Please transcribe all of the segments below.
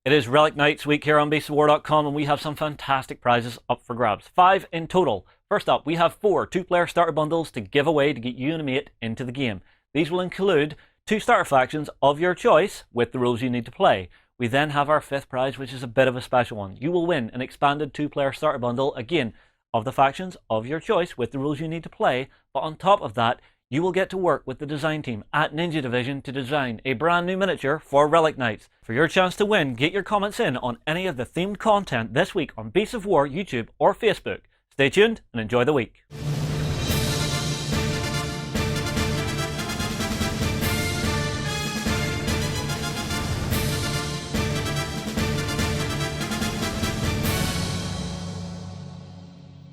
It is Relic Knights week here on beastsofwar.com, and we have some fantastic prizes up for grabs. 5 in total. First up, we have 4 two-player starter bundles to give away to get you and a mate into the game. These will include 2 starter factions of your choice with the rules you need to play. We then have our 5th prize, which is a bit of a special one. You will win an expanded 2-player starter bundle, again, of the factions of your choice with the rules you need to play, but on top of that, you will get to work with the design team at Ninja Division to design a brand new miniature for Relic Knights. For your chance to win, get your comments in on any of the themed content this week on Beasts of War, YouTube or Facebook. Stay tuned and enjoy the week.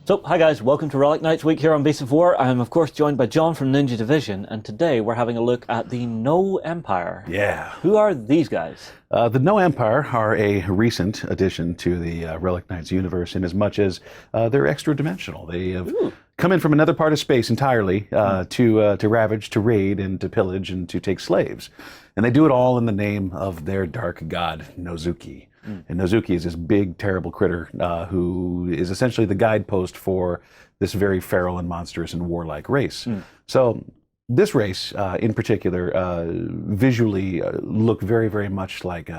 So, hi guys, welcome to Relic Knights week here on Beasts of War. I am of course joined by John from Ninja Division, and today we're having a look at the Noh Empire. Yeah. Who are these guys? The Noh Empire are a recent addition to the Relic Knights universe in as much as they're extra-dimensional. They have come in from another part of space entirely to ravage, to raid, and to pillage, and to take slaves. And they do it all in the name of their dark god, Nozuki. And Nozuki is this big, terrible critter who is essentially the guidepost for this very feral and monstrous and warlike race. So this race, in particular, visually look very, very much like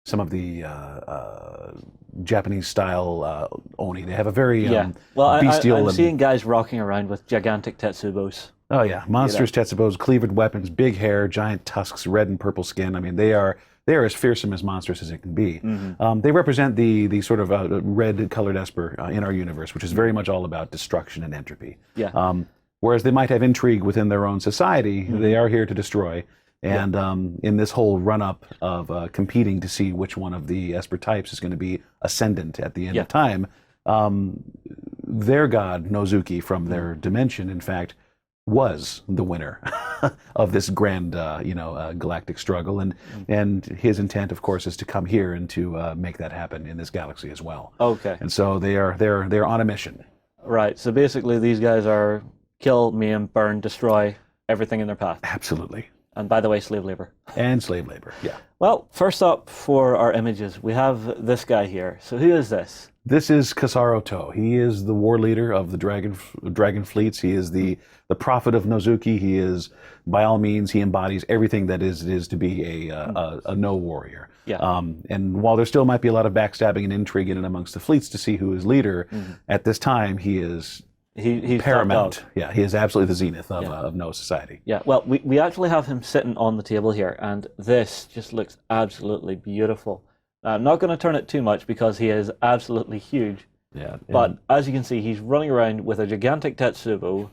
some of the Japanese-style Oni. They have a very bestial... I'm seeing guys rocking around with gigantic tetsubos. Oh yeah, monstrous tetsubos, cleaved weapons, big hair, giant tusks, red and purple skin. I mean, they are as fearsome as monstrous as it can be. They represent the sort of red-colored Esper in our universe, which is very much all about destruction and entropy. Whereas they might have intrigue within their own society, they are here to destroy. And in this whole run-up of competing to see which one of the Esper types is going to be ascendant at the end of time, their god, Nozuki, from their dimension, in fact, was the winner of this grand, galactic struggle, and his intent, of course, is to come here and to make that happen in this galaxy as well. Okay. And so they're on a mission. Right. So basically, these guys are kill, maim, burn, destroy everything in their path. Absolutely. And by the way, slave labor. And slave labor. Yeah. Well, first up for our images, we have this guy here. So who is this? This is Kasaro To. He is the war leader of the dragon fleets. He is the prophet of Nozuki. He is, by all means, he embodies everything that it is to be a Noh warrior. And while there still might be a lot of backstabbing and intrigue in and amongst the fleets to see who is leader, at this time he is he's paramount. Yeah, he is absolutely the zenith of Noh society. Yeah, well, we actually have him sitting on the table here, and this just looks absolutely beautiful. I'm not going to turn it too much because he is absolutely huge. Yeah. But as you can see, he's running around with a gigantic tetsubo,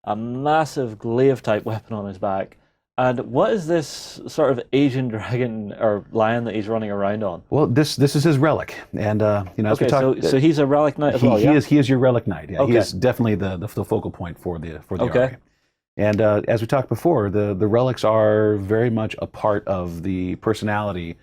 a massive glaive-type weapon on his back. And what is this sort of Asian dragon or lion that he's running around on? Well, this is his relic, and as we talk, so he's a Relic Knight as well. He is your Relic Knight. Yeah, he is definitely the focal point for the army. And as we talked before, the relics are very much a part of the personality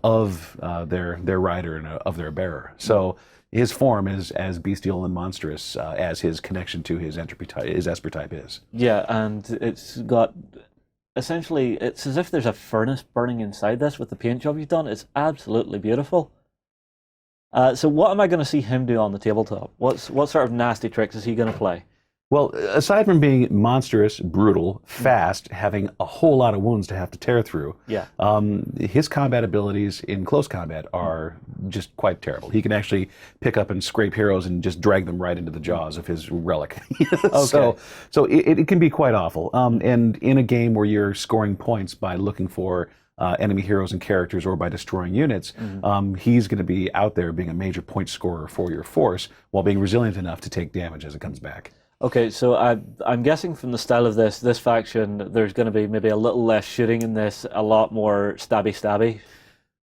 of their rider and of their bearer. So his form is as bestial and monstrous as his connection to his entropy type, his Esper type is. Yeah, and it's got essentially, it's as if there's a furnace burning inside this with the paint job you've done. It's absolutely beautiful. So what am I going to see him do on the tabletop? What sort of nasty tricks is he going to play? Well, aside from being monstrous, brutal, fast, having a whole lot of wounds to have to tear through, his combat abilities in close combat are just quite terrible. He can actually pick up and scrape heroes and just drag them right into the jaws of his relic. So it can be quite awful. And in a game where you're scoring points by looking for enemy heroes and characters or by destroying units, he's going to be out there being a major point scorer for your force while being resilient enough to take damage as it comes back. Okay, so I'm guessing from the style of this faction, there's going to be maybe a little less shooting in this, a lot more stabby.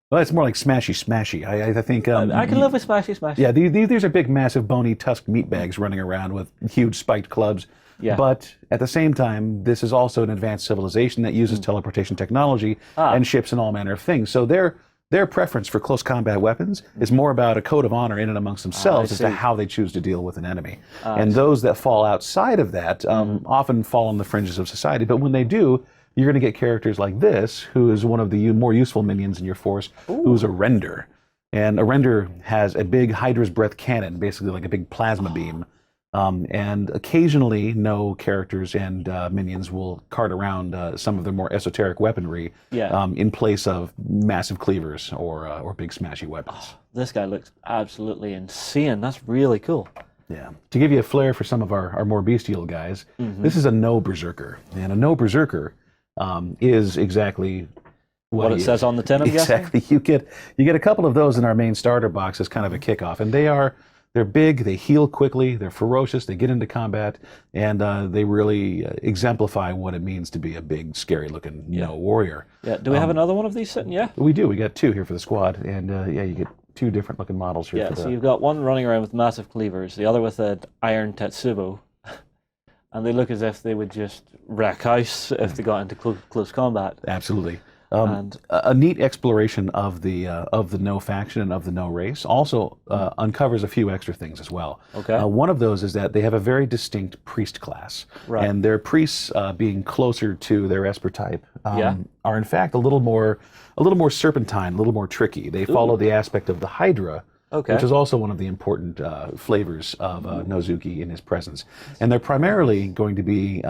Well, it's more like smashy. I think... I can live with smashy. Yeah, these are big, massive, bony, tusked meatbags running around with huge spiked clubs. Yeah. But at the same time, this is also an advanced civilization that uses teleportation technology and ships and all manner of things. So their preference for close combat weapons is more about a code of honor in and amongst themselves as to how they choose to deal with an enemy. And those that fall outside of that often fall on the fringes of society. But when they do, you're going to get characters like this, who is one of the more useful minions in your force, who's a render. And a render has a big Hydra's breath cannon, basically like a big plasma beam. And occasionally, no characters and minions will cart around some of their more esoteric weaponry in place of massive cleavers or big smashy weapons. Oh, this guy looks absolutely insane. That's really cool. Yeah. To give you a flair for some of our more bestial guys, this is a Noh berserker. And a Noh berserker is exactly what it says on the tin, I'm exactly. guessing? You get a couple of those in our main starter box as kind of a kickoff. And they're big, they heal quickly, they're ferocious, they get into combat, and they really exemplify what it means to be a big, scary-looking Noh warrior. Yeah. Do we have another one of these sitting? Yeah. We do. We got 2 here for the squad, and you get 2 different-looking models here. Yeah. So you've got one running around with massive cleavers, the other with an iron tetsubo, and they look as if they would just wreck house if they got into close combat. Absolutely. A neat exploration of the Noh faction and of the Noh race also uncovers a few extra things as well. Okay. One of those is that they have a very distinct priest class, and their priests, being closer to their Esper type, are in fact a little more serpentine, a little more tricky. They follow the aspect of the Hydra. Which is also one of the important flavors of Nozuki in his presence. And they're primarily going to be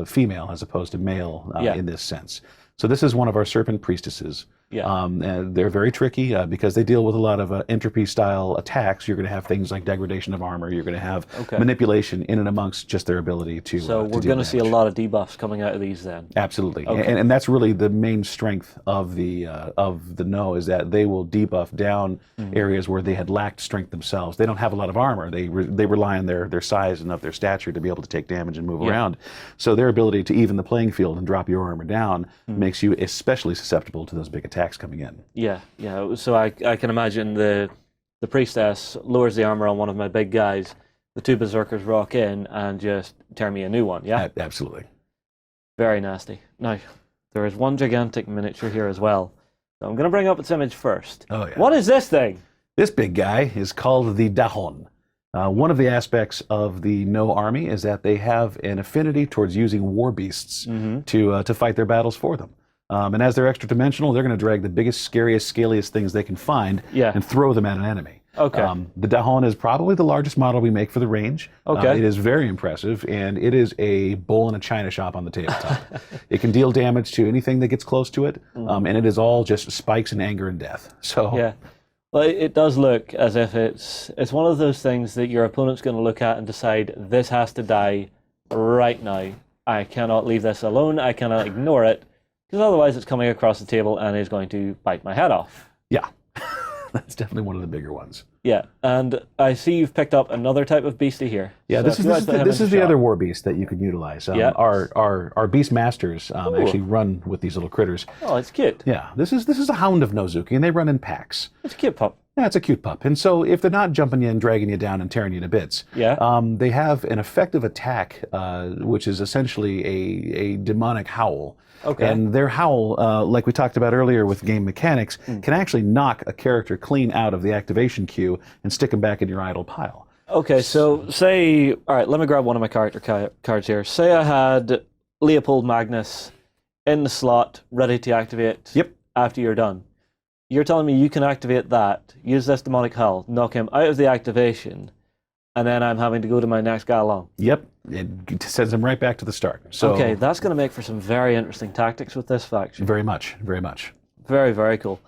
female as opposed to male in this sense. So this is one of our serpent priestesses. And they're very tricky because they deal with a lot of entropy-style attacks. You're going to have things like degradation of armor. You're going to have manipulation in and amongst just their ability to. So we're going to see a lot of debuffs coming out of these then. Absolutely, and that's really the main strength of the Noh, is that they will debuff down areas where they had lacked strength themselves. They don't have a lot of armor. They rely on their size and of their stature to be able to take damage and move around. So their ability to even the playing field and drop your armor down makes you especially susceptible to those big attacks coming in. Yeah. So I can imagine the priestess lowers the armor on one of my big guys. The 2 berserkers rock in and just tear me a new one. Yeah. Absolutely. Very nasty. Now, there is one gigantic miniature here as well. So I'm going to bring up its image first. Oh yeah. What is this thing? This big guy is called the Dahon. One of the aspects of the Noh army is that they have an affinity towards using war beasts to fight their battles for them. And as they're extra dimensional, they're going to drag the biggest, scariest, scaliest things they can find and throw them at an enemy. The Dahon is probably the largest model we make for the range. It is very impressive, and it is a bull in a china shop on the tabletop. It can deal damage to anything that gets close to it, and it is all just spikes and anger and death. So yeah. Well, it does look as if it's one of those things that your opponent's going to look at and decide, this has to die right now. I cannot leave this alone. I cannot ignore it, because otherwise it's coming across the table and is going to bite my head off. Yeah, that's definitely one of the bigger ones. Yeah, and I see you've picked up another type of beastie here. Yeah, so this is the other war beast that you can utilize. Our beast masters actually run with these little critters. Oh, it's cute. Yeah, this is a hound of Nozuki, and they run in packs. It's a cute pup. Yeah, it's a cute pup. And so if they're not jumping you and dragging you down and tearing you to bits, they have an effective attack, which is essentially a demonic howl. And their howl, like we talked about earlier with game mechanics, can actually knock a character clean out of the activation queue and stick them back in your idle pile. Okay, so say, all right, let me grab one of my character cards here. Say I had Leopold Magnus in the slot, ready to activate after you're done. You're telling me you can activate that, use this demonic howl, knock him out of the activation, and then I'm having to go to my next guy along. Yep, it sends him right back to the start. So okay, that's going to make for some very interesting tactics with this faction. Very much, very much. Very, very cool.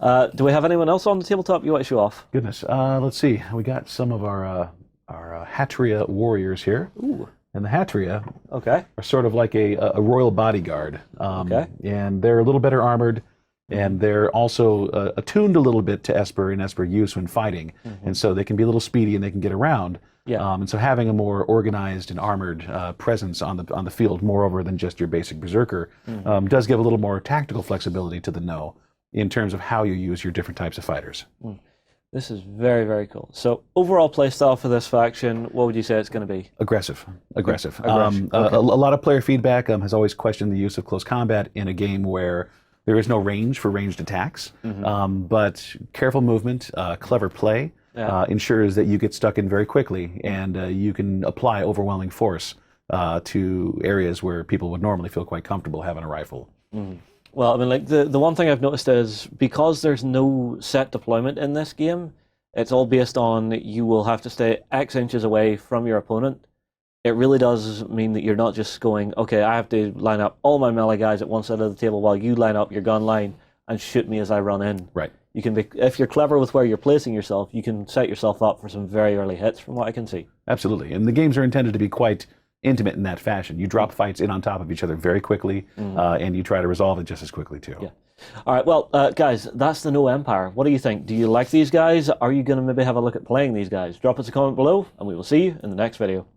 Do we have anyone else on the tabletop you want to show off? Goodness, let's see. We got some of our Hatria warriors here. Ooh. And the Hatria are sort of like a royal bodyguard. And they're a little better armored. And they're also attuned a little bit to Esper and Esper use when fighting. And so they can be a little speedy and they can get around. And so having a more organized and armored presence on the field, moreover than just your basic berserker, does give a little more tactical flexibility to the Noh in terms of how you use your different types of fighters. This is very, very cool. So overall playstyle for this faction, what would you say it's going to be? Aggressive. A lot of player feedback has always questioned the use of close combat in a game where there is no range for ranged attacks, but careful movement, clever play ensures that you get stuck in very quickly and you can apply overwhelming force to areas where people would normally feel quite comfortable having a rifle. Well, I mean, like the one thing I've noticed is because there's no set deployment in this game, it's all based on you will have to stay X inches away from your opponent. It really does mean that you're not just going, okay, I have to line up all my melee guys at one side of the table while you line up your gun line and shoot me as I run in. Right. You can be, if you're clever with where you're placing yourself, you can set yourself up for some very early hits, from what I can see. Absolutely, and the games are intended to be quite intimate in that fashion. You drop fights in on top of each other very quickly, and you try to resolve it just as quickly too. Yeah. All right, well, guys, that's the Noh Empire. What do you think? Do you like these guys? Are you going to maybe have a look at playing these guys? Drop us a comment below, and we will see you in the next video.